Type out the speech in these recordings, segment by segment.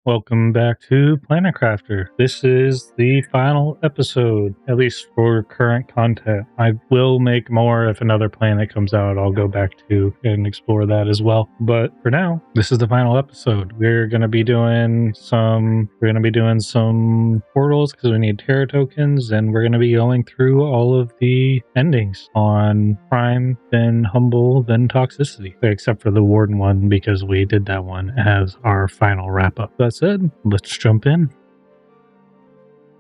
Welcome back to Planet Crafter. This is the final episode, at least for current content. I will make more if another planet comes out. I'll go back to and explore that as well. But for now, this is the final episode. We're gonna be doing some portals because we need Terra tokens, and we're gonna be going through all of the endings on Prime, then Humble, then Toxicity, except for the Warden one because we did that one as our final wrap up. That said, let's jump in.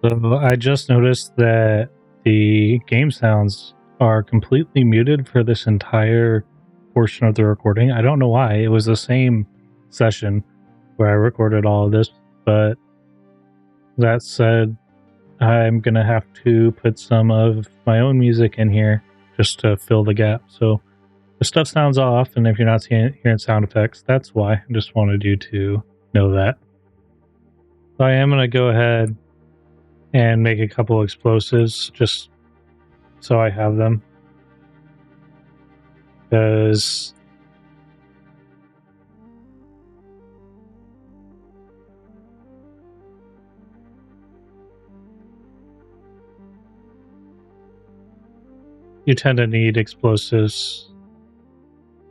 So I just noticed that the game sounds are completely muted for this entire portion of the recording. I don't know why. It was the same session where I recorded all of this, but that said, I'm gonna have to put some of my own music in here just to fill the gap. So the stuff sounds off, and if you're not hearing sound effects, that's why. I just wanted you to know that. So I am gonna go ahead and make a couple explosives just so I have them, because you tend to need explosives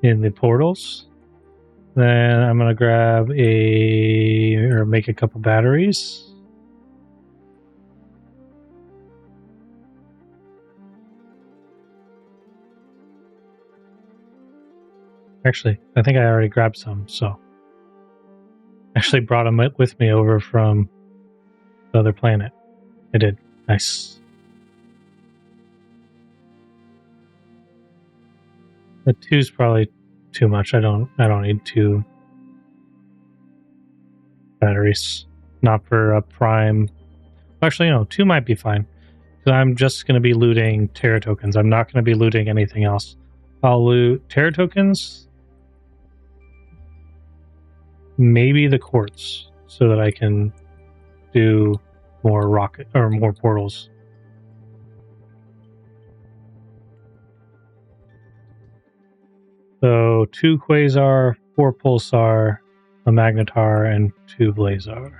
in the portals. Then I'm gonna grab make a couple batteries. Actually, I think I already grabbed some, so actually brought them with me over from the other planet. I did. Nice. The 2's probably too much. I don't need 2 batteries. Not for a prime. Actually, no, 2 might be fine. So I'm just going to be looting Terra tokens. I'm not going to be looting anything else. I'll loot Terra tokens, maybe the quartz, so that I can do more rocket or more portals. So 2 quasar, 4 pulsar, a magnetar, and 2 blazar.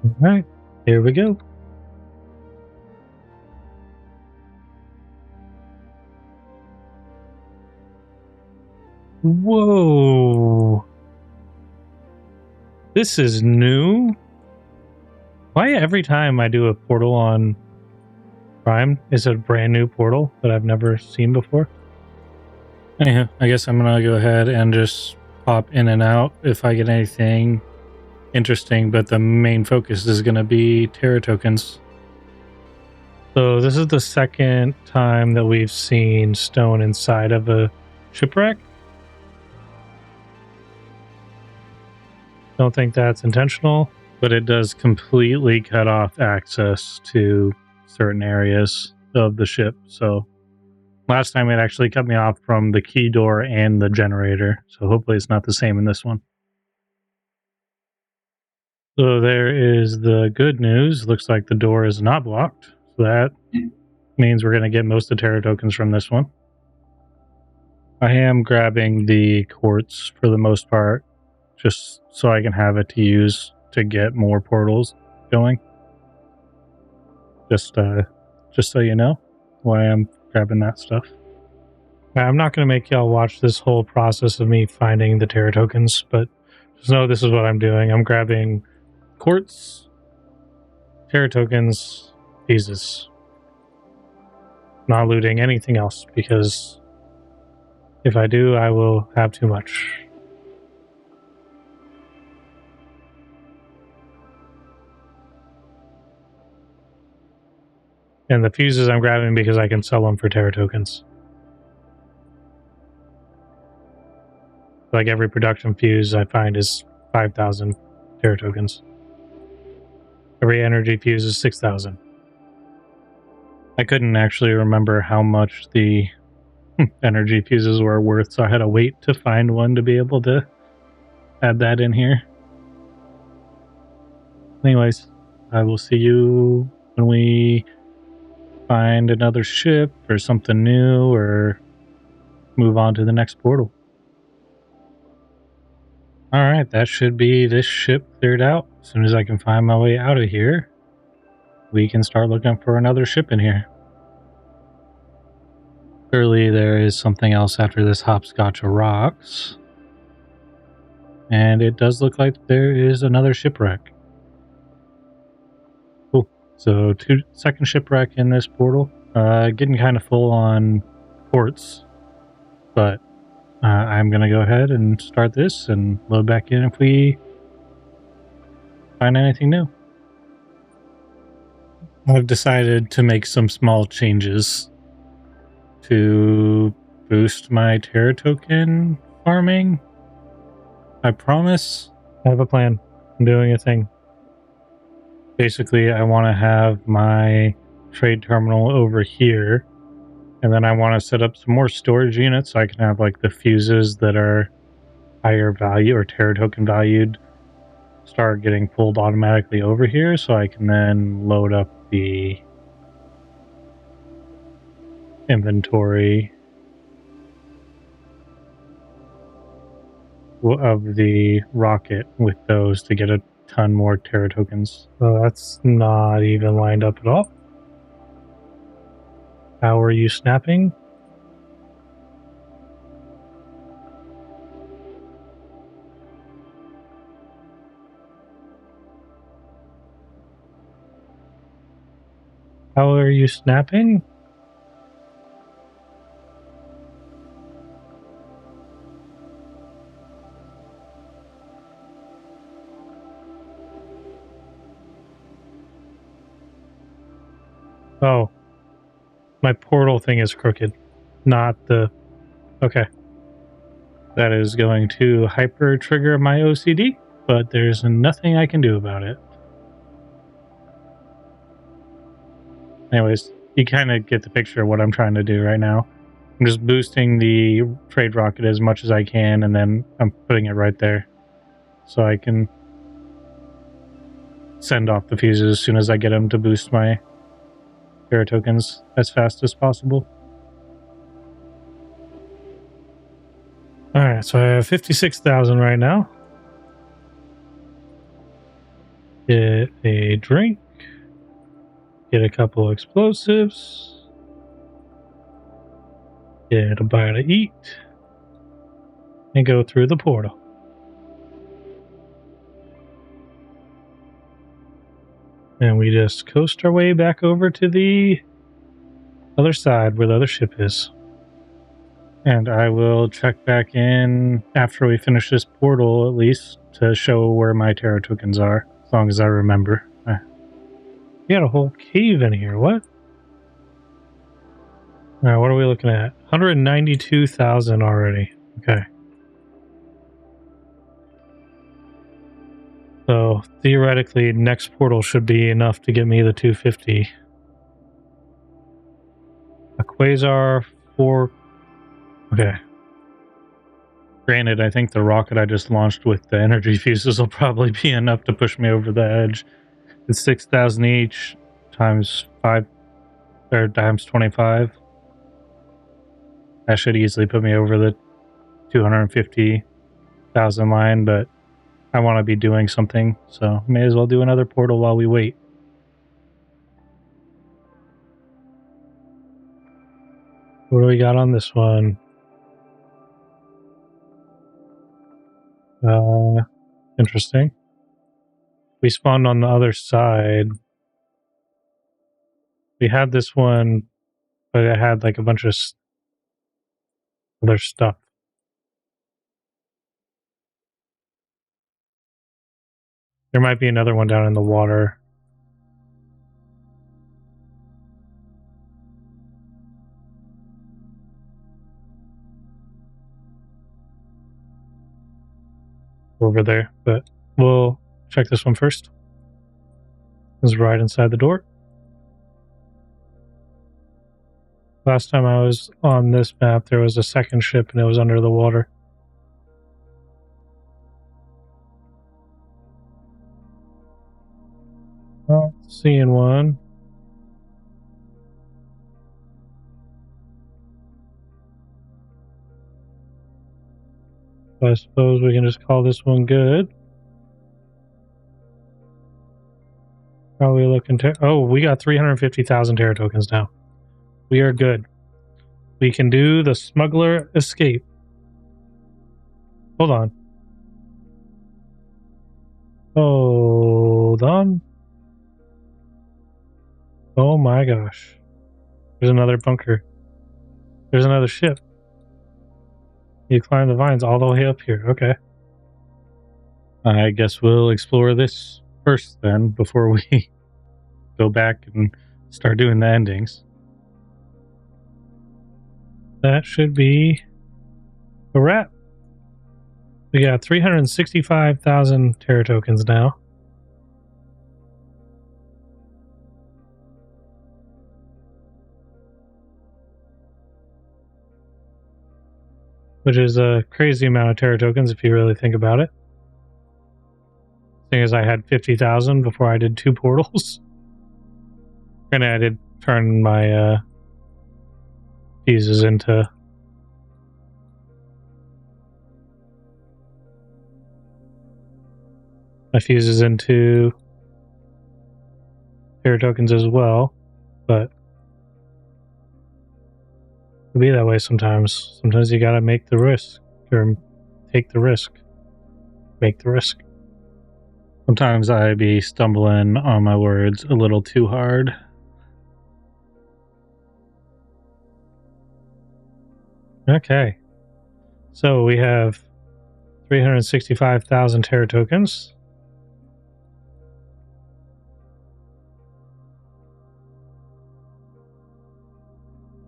All right, here we go. Whoa. This is new. Why every time I do a portal on Prime is a brand new portal that I've never seen before? Anyhow, I guess I'm gonna go ahead and just pop in and out if I get anything interesting, but the main focus is gonna be Terra tokens. So this is the second time that we've seen stone inside of a shipwreck. Don't think that's intentional, but it does completely cut off access to certain areas of the ship. So last time it actually cut me off from the key door and the generator. So hopefully it's not the same in this one. So there is the good news. Looks like the door is not blocked. So that means we're going to get most of the Terra tokens from this one. I am grabbing the quartz for the most part, just so I can have it to use to get more portals going. Just so you know why I'm grabbing that stuff. I'm not going to make y'all watch this whole process of me finding the Terra tokens, but just know this is what I'm doing. I'm grabbing quartz, Terra tokens, pieces. Not looting anything else, because if I do, I will have too much. And the fuses I'm grabbing because I can sell them for Terra tokens. Like every production fuse I find is 5,000 Terra tokens. Every energy fuse is 6,000. I couldn't actually remember how much the energy fuses were worth, so I had to wait to find one to be able to add that in here. Anyways, I will see you when we find another ship or something new, or move on to the next portal. Alright, that should be this ship cleared out. As soon as I can find my way out of here, we can start looking for another ship in here. Clearly, there is something else after this hopscotch of rocks. And it does look like there is another shipwreck. Cool. So, second shipwreck in this portal. Getting kind of full on ports, but I'm going to go ahead and start this and load back in if we find anything new. I've decided to make some small changes to boost my Terra token farming. I promise I have a plan. I'm doing a thing. Basically, I want to have my trade terminal over here, and then I want to set up some more storage units so I can have like the fuses that are higher value or Terra token valued start getting pulled automatically over here, so I can then load up the inventory of the rocket with those to get a ton more Terra tokens. So that's not even lined up at all. How are you snapping? How are you snapping? Oh, my portal thing is crooked, not the... Okay. That is going to hyper trigger my OCD, but there's nothing I can do about it. Anyways, you kind of get the picture of what I'm trying to do right now. I'm just boosting the trade rocket as much as I can, and then I'm putting it right there so I can send off the fuses as soon as I get them to boost my Terra tokens as fast as possible. Alright, so I have 56,000 right now. Get a drink. Get a couple explosives. Get a bite to eat. And go through the portal. And we just coast our way back over to the other side where the other ship is. And I will check back in after we finish this portal, at least, to show where my Terra tokens are, as long as I remember. We got a whole cave in here. What? Alright, what are we looking at? 192,000 already. Okay. So, theoretically, next portal should be enough to get me the 250. A quasar 4... Okay. Granted, I think the rocket I just launched with the energy fuses will probably be enough to push me over the edge. It's 6,000 each times 5 or times 25. That should easily put me over the 250,000 line, but I want to be doing something, so may as well do another portal while we wait. What do we got on this one? Interesting. We spawned on the other side. We had this one, but it had like a bunch of other stuff. There might be another one down in the water. Over there, but we'll check this one first. It's right inside the door. Last time I was on this map, there was a second ship and it was under the water. Not seeing one. So I suppose we can just call this one good. How are we looking to? Oh, we got 350,000 Terra tokens now. We are good. We can do the smuggler escape. Hold on. Hold on. Oh my gosh. There's another bunker. There's another ship. You climb the vines all the way up here. Okay. I guess we'll explore this first then before we go back and start doing the endings. That should be a wrap. We got 365,000 Terra tokens now. Which is a crazy amount of Terra tokens if you really think about it. Thing is, I had 50,000 before I did 2 portals. And I did turn my fuses into Terra tokens as well, but it'll be that way sometimes. Sometimes you gotta make the risk, or take the risk. Make the risk. Sometimes I be stumbling on my words a little too hard. Okay. So we have 365,000 Terra tokens.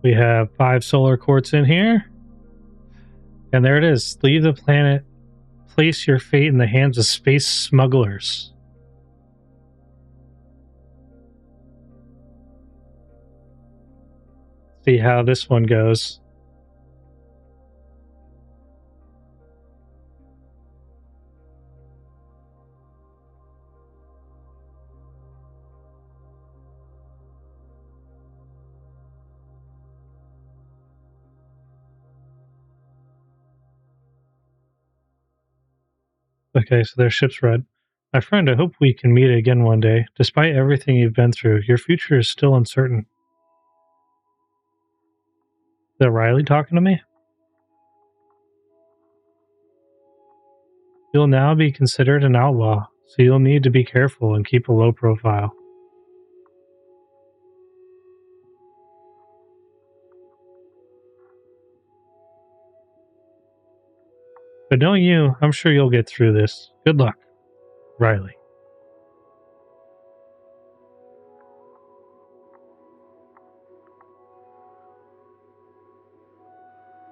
We have 5 solar quartz in here. And there it is. Leave the planet. Place your fate in the hands of space smugglers. See how this one goes. Okay, so their ship's red. My friend, I hope we can meet again one day. Despite everything you've been through, your future is still uncertain. Is that Riley talking to me? You'll now be considered an outlaw, so you'll need to be careful and keep a low profile. But knowing you, I'm sure you'll get through this. Good luck, Riley.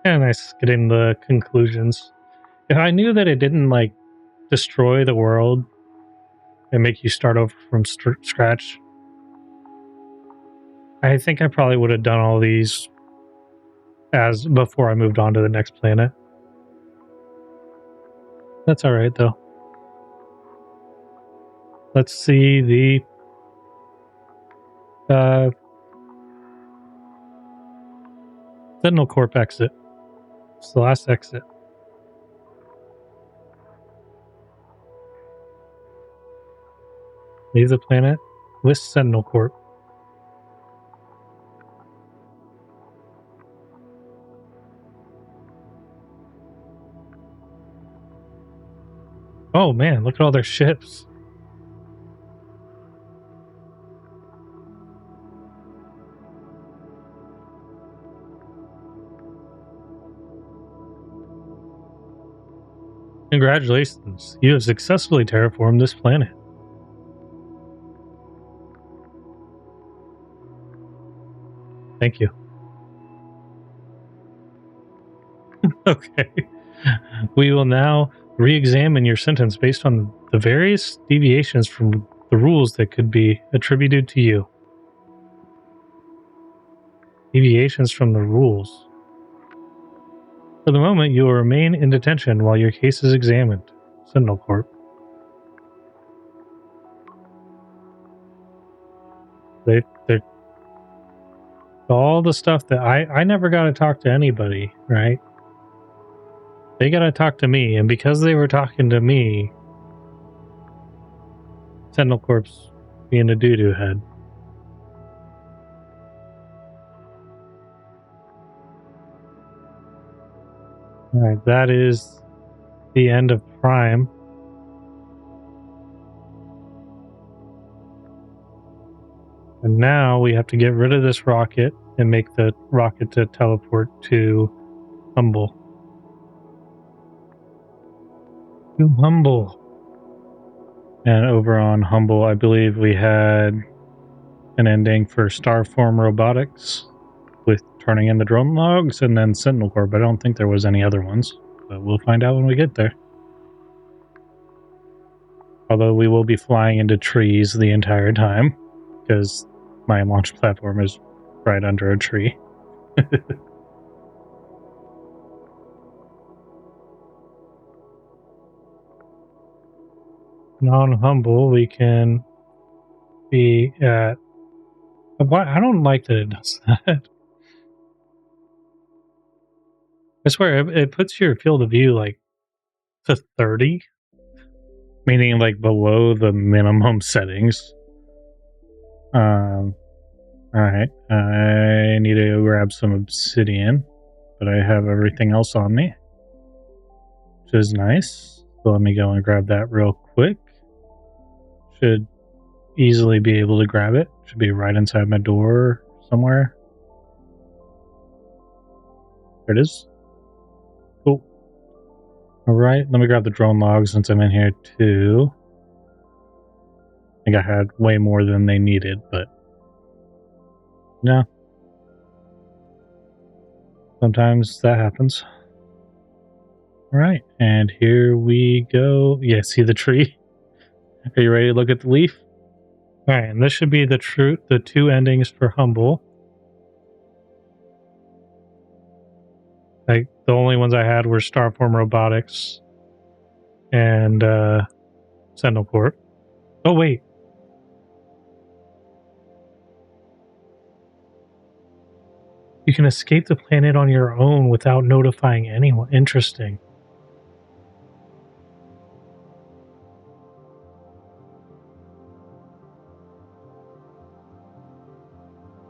Yeah, nice getting the conclusions. If I knew that it didn't like destroy the world and make you start over from scratch, I think I probably would have done all these as before I moved on to the next planet. That's all right though. Let's see the Sentinel Corp exit. It's the last exit. Leave the planet. List Sentinel Corp. Oh man, look at all their ships. Congratulations, you have successfully terraformed this planet. Thank you. Okay. We will now re-examine your sentence based on the various deviations from the rules that could be attributed to you. Deviations from the rules. For the moment, you will remain in detention while your case is examined. Sentinel Corp. They're all the stuff that I never got to talk to anybody, right? They gotta talk to me, and because they were talking to me, Sentinel Corpse being a doo-doo head. Alright, that is the end of Prime. And now we have to get rid of this rocket and make the rocket to teleport to Humble. To Humble. And over on Humble, I believe we had an ending for Starform Robotics with turning in the drone logs, and then Sentinel Corp. I don't think there was any other ones, but we'll find out when we get there. Although we will be flying into trees the entire time, because my launch platform is right under a tree. Non-humble, we can be at... Why? I don't like that it does that. I swear, it puts your field of view like to 30, meaning like below the minimum settings. Alright, I need to go grab some obsidian, but I have everything else on me, which is nice. So let me go and grab that real quick. Should easily be able to grab it. Should be right inside my door somewhere. There it is. Cool. Alright, let me grab the drone log since I'm in here too. I think I had way more than they needed, but no. Sometimes that happens. Alright, and here we go. Yeah, see the tree? Are you ready to look at the leaf? Alright, and this should be the two endings for Humble. Like, the only ones I had were Starform Robotics and Sentinel Corp. Oh, wait. You can escape the planet on your own without notifying anyone. Interesting.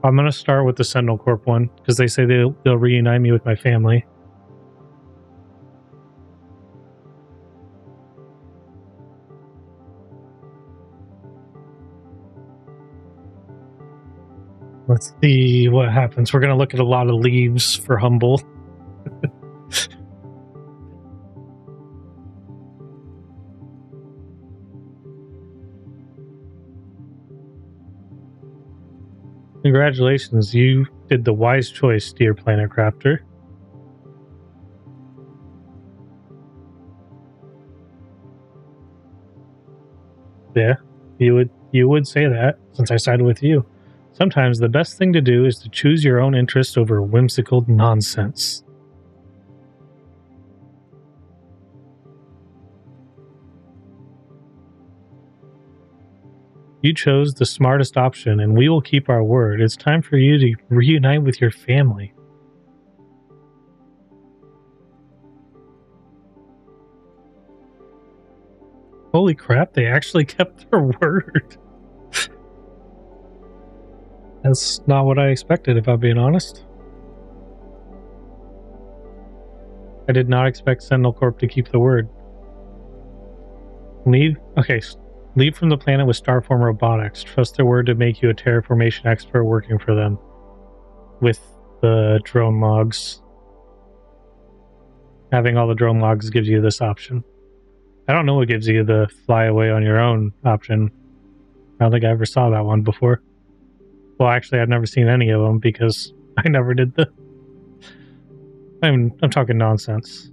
I'm going to start with the Sentinel Corp one, because they say they'll reunite me with my family. Let's see what happens. We're going to look at a lot of leaves for Humble. Congratulations, you did the wise choice, dear Planet Crafter. Yeah, you would say that, since I sided with you. Sometimes the best thing to do is to choose your own interest over whimsical nonsense. You chose the smartest option, and we will keep our word. It's time for you to reunite with your family. Holy crap, they actually kept their word. That's not what I expected, if I'm being honest. I did not expect Sentinel Corp to keep the word. Leave from the planet with Starform Robotics. Trust their word to make you a terraformation expert working for them. With the drone logs. Having all the drone logs gives you this option. I don't know what gives you the fly away on your own option. I don't think I ever saw that one before. Well, actually, I've never seen any of them because I never did the... I'm talking nonsense.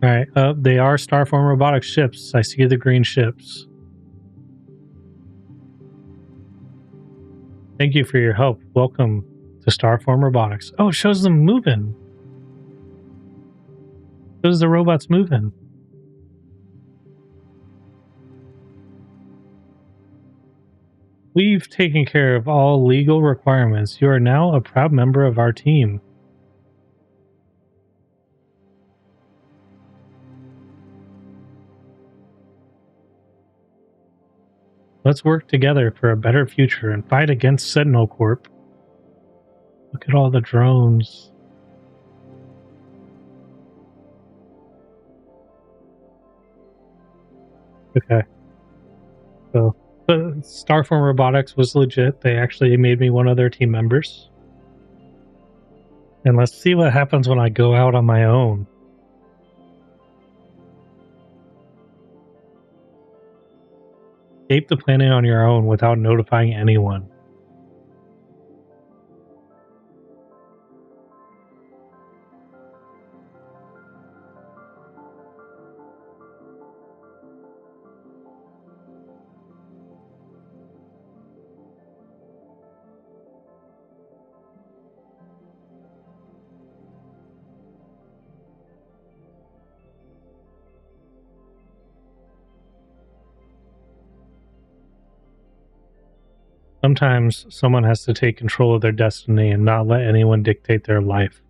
Alright, they are Starform Robotics ships. I see the green ships. Thank you for your help. Welcome to Starform Robotics. Oh, it shows them moving. It shows the robots moving. We've taken care of all legal requirements. You are now a proud member of our team. Let's work together for a better future and fight against Sentinel Corp. Look at all the drones. Okay. So the Starform Robotics was legit. They actually made me one of their team members. And let's see what happens when I go out on my own. Escape the planet on your own without notifying anyone. Sometimes someone has to take control of their destiny and not let anyone dictate their life.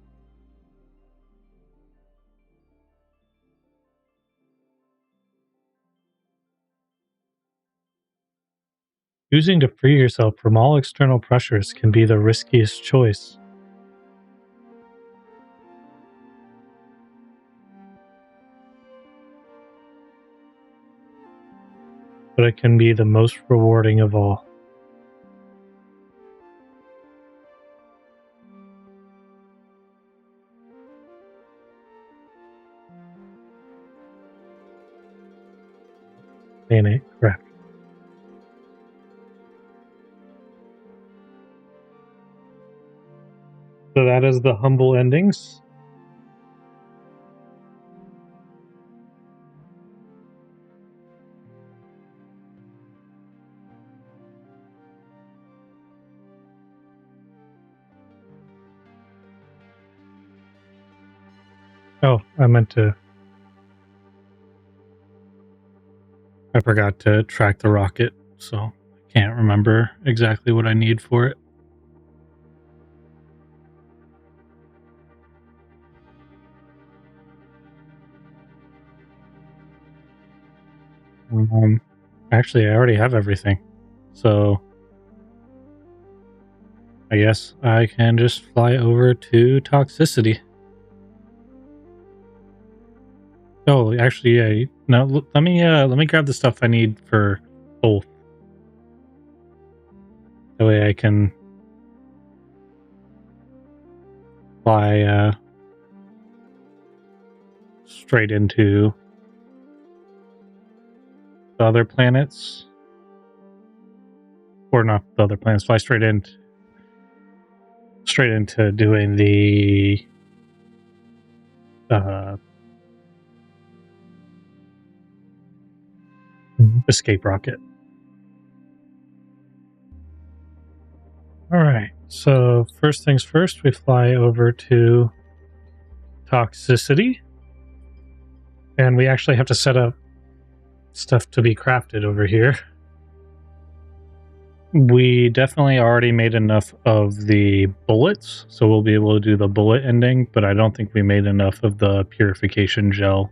Choosing to free yourself from all external pressures can be the riskiest choice, but it can be the most rewarding of all. Ain't it? Correct. So that is the humble endings. Oh, I forgot to track the rocket, so I can't remember exactly what I need for it. Um, Actually, I already have everything, so I guess I can just fly over to Toxicity. Oh, actually, yeah. No, let me grab the stuff I need for both. That way I can fly straight into the other planets, or not the other planets. Fly straight into doing the uh, escape rocket. All right. So first things first, we fly over to Toxicity, and we actually have to set up stuff to be crafted over here. We definitely already made enough of the bullets, so we'll be able to do the bullet ending, but I don't think we made enough of the purification gel.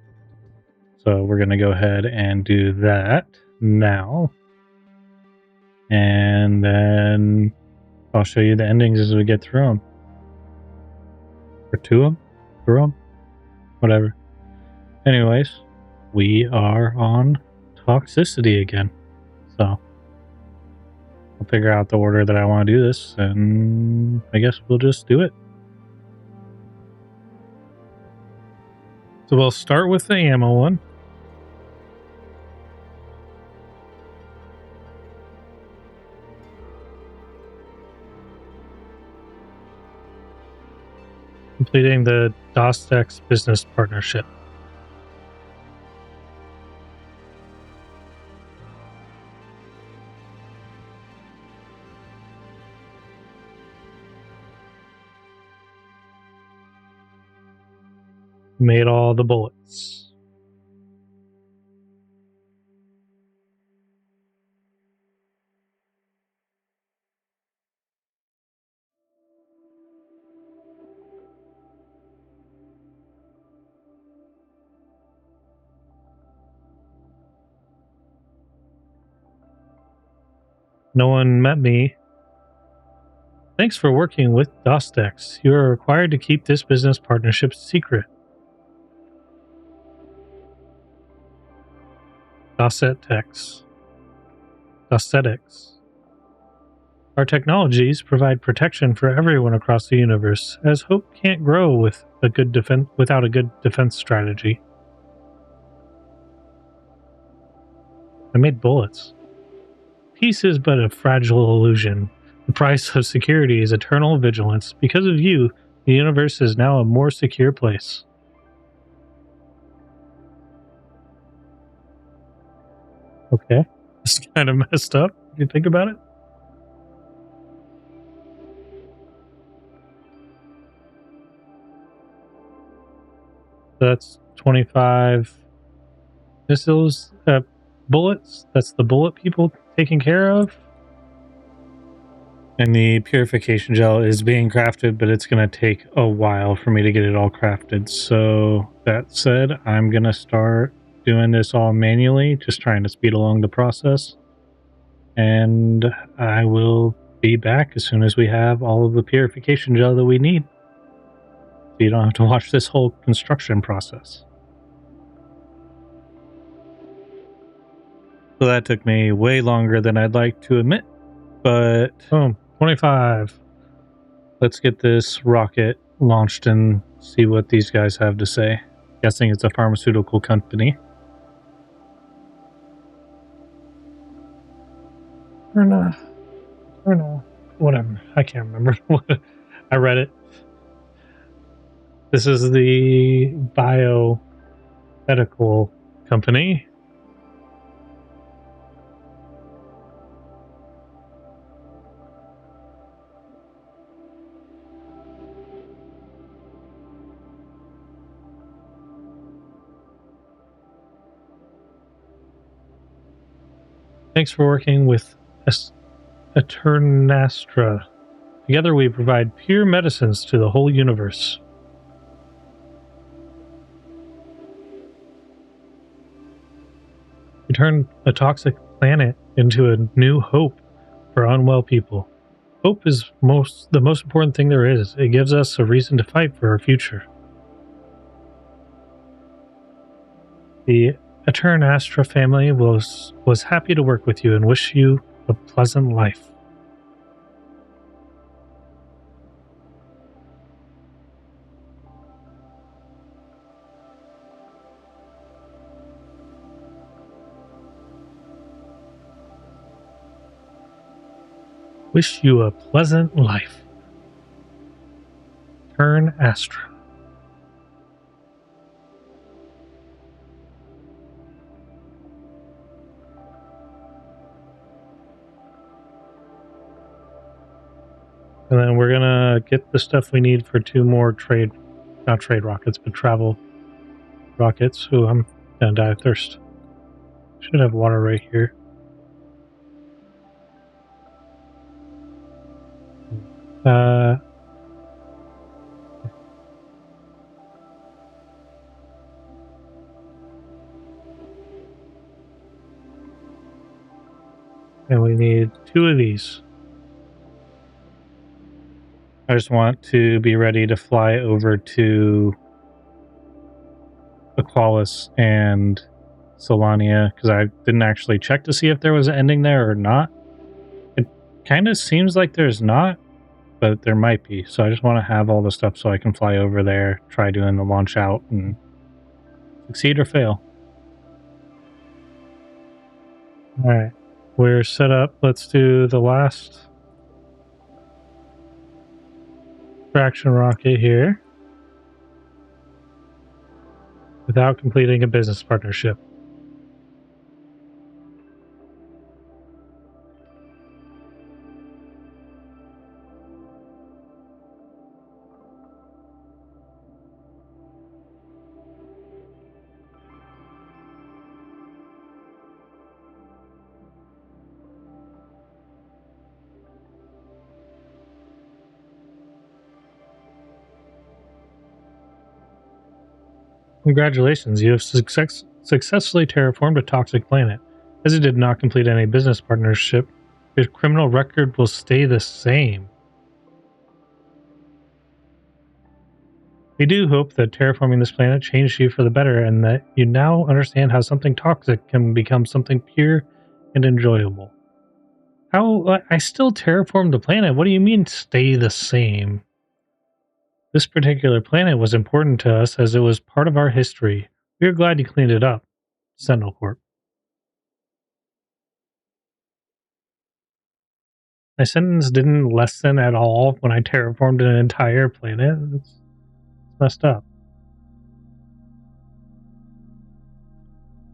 So we're going to go ahead and do that now. And then I'll show you the endings as we get through them. Or to them? Through them? Whatever. Anyways, we are on Toxicity again. So I'll figure out the order that I want to do this, and I guess we'll just do it. So we'll start with the ammo one. Completing the Dostex business partnership. Made all the bullets. no one met me. Thanks for working with Dostex. You are required to keep this business partnership secret. Dostex. Dostetics. Our technologies provide protection for everyone across the universe, as hope can't grow without a good defense strategy. I made bullets. Peace is but a fragile illusion. The price of security is eternal vigilance. Because of you, the universe is now a more secure place. Okay. It's kind of messed up if you think about it. That's 25 missiles, bullets. That's the bullet people taken care of. And the purification gel is being crafted, but it's going to take a while for me to get it all crafted. So that said, I'm going to start doing this all manually, just trying to speed along the process. And I will be back as soon as we have all of the purification gel that we need. So you don't have to watch this whole construction process. So that took me way longer than I'd like to admit, but boom, 25. Let's get this rocket launched and see what these guys have to say. Guessing it's a pharmaceutical company. Or not. Whatever. I can't remember. I read it. This is the biomedical company. Thanks for working with Eternastra. Together we provide pure medicines to the whole universe. We turn a toxic planet into a new hope for unwell people. Hope is the most important thing there is. It gives us a reason to fight for our future. The Eternastra family was happy to work with you and wish you a pleasant life. Wish you a pleasant life. Turn Astra. And then we're gonna get the stuff we need for 2 more not trade rockets, but travel rockets. Ooh, I'm gonna die of thirst. Should have water right here. And we need 2 of these. I just want to be ready to fly over to Aqualis and Solania, because I didn't actually check to see if there was an ending there or not. It kind of seems like there's not, but there might be. So I just want to have all the stuff so I can fly over there, try doing the launch out, and succeed or fail. All right, we're set up. Let's do the last traction rocket here without completing a business partnership. Congratulations, you have successfully terraformed a toxic planet. As you did not complete any business partnership, Your criminal record will stay the same. We do hope that terraforming this planet changed you for the better and that you now understand how something toxic can become something pure and enjoyable. How? I still terraformed the planet. What do you mean stay the same? This particular planet was important to us as it was part of our history. We are glad you cleaned it up. Sentinel Corp. My sentence didn't lessen at all when I terraformed an entire planet. It's messed up.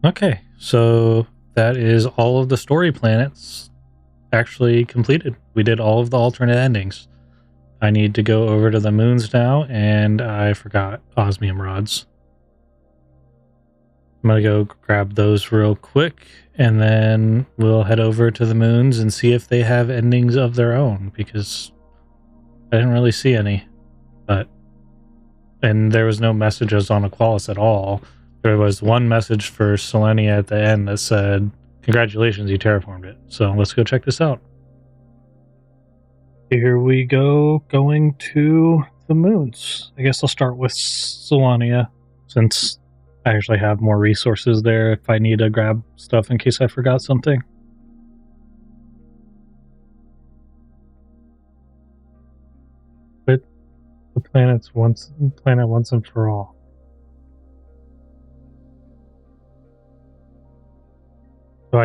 Okay, so that is all of the story planets actually completed. We did all of the alternate endings. I need to go over to the moons now, and I forgot osmium rods. I'm gonna go grab those real quick, and then we'll head over to the moons and see if they have endings of their own, because I didn't really see any. And there was no messages on Aqualis at all. There was one message for Selenia at the end that said, "Congratulations, you terraformed it." So let's go check this out. Here we go, going to the moons. I guess I'll start with Selenia, since I actually have more resources there if I need to grab stuff in case I forgot something. But the planet once and for all. So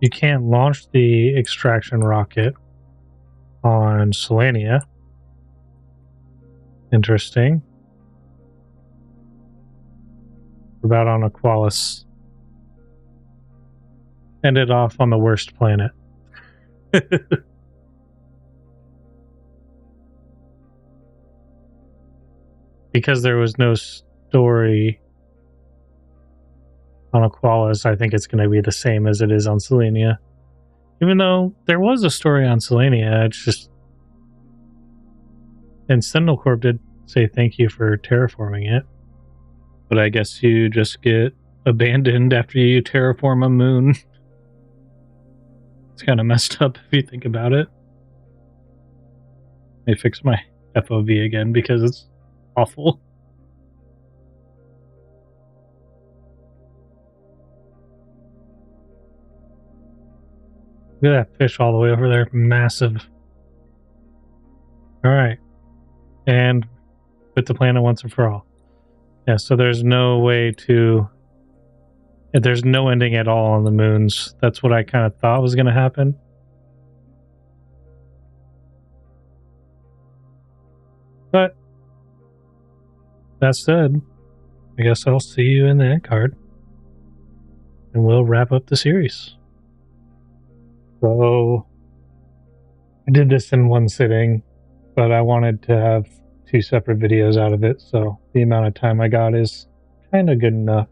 you can't launch the extraction rocket on Selenia. Interesting. About on Aqualis. Ended off on the worst planet. Because there was no story on Aqualis, I think it's going to be the same as it is on Selenia. Even though there was a story on Selenia, it's just... And Sentinel Corp did say thank you for terraforming it. But I guess you just get abandoned after you terraform a moon. It's kind of messed up if you think about it. I fixed my FOV again because it's awful. Look at that fish all the way over there. Massive. Alright. And with the planet once and for all. Yeah, so there's no way to... There's no ending at all on the moons. That's what I kind of thought was going to happen. But that said, I guess I'll see you in the end card. And we'll wrap up the series. So I did this in one sitting, but I wanted to have 2 separate videos out of it, so the amount of time I got is kind of good enough.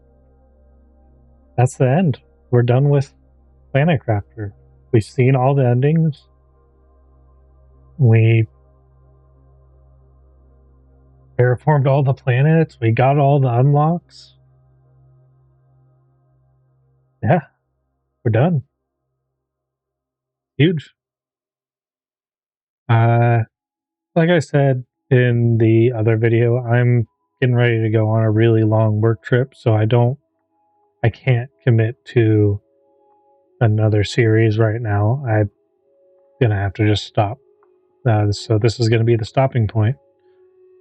That's the end. We're done with Planet Crafter. We've seen all the endings. We terraformed all the planets. We got all the unlocks. Yeah, we're done. Huge. Like I said in the other video, I'm getting ready to go on a really long work trip, so I can't commit to another series right now. I'm gonna have to just stop. So this is gonna be the stopping point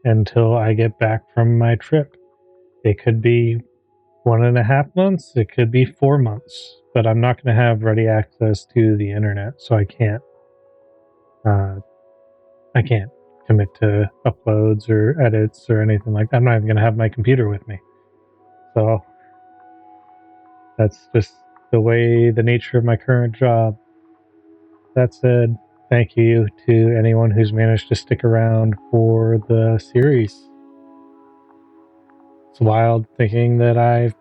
until I get back from my trip. It could be 1.5 months, it could be 4 months, but I'm not gonna have ready access to the internet, so I can't commit to uploads or edits or anything like that. I'm not even gonna have my computer with me. So that's just the nature of my current job. That said, thank you to anyone who's managed to stick around for the series. It's wild thinking that I've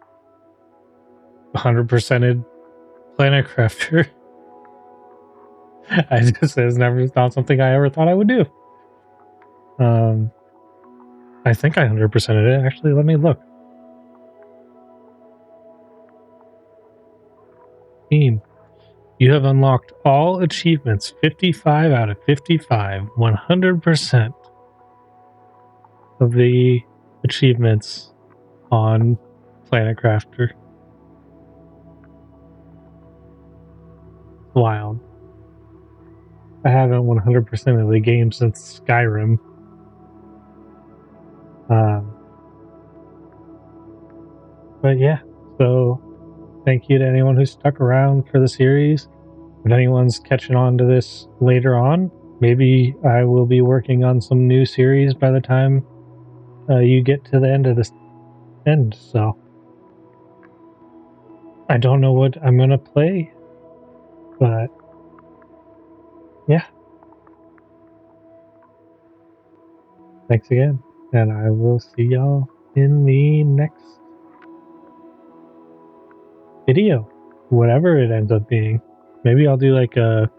100%ed Planet Crafter. It's not something I ever thought I would do. I think I 100%ed it. Actually, let me look. Team. You have unlocked all achievements 55 out of 55, 100% of the achievements on Planet Crafter. Wild. I haven't 100% of the game since Skyrim. But yeah, so thank you to anyone who stuck around for the series. If anyone's catching on to this later on, maybe I will be working on some new series by the time you get to the end of this end. So I don't know what I'm gonna play, but yeah, thanks again, and I will see y'all in the next video, whatever it ends up being. Maybe I'll do like a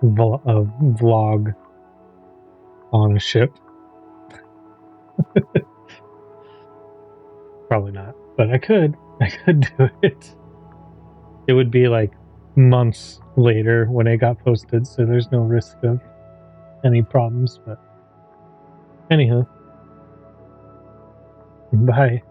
vlog on a ship. Probably not, but I could do it. It would be like months later when it got posted, so there's no risk of any problems. But anyhow, bye.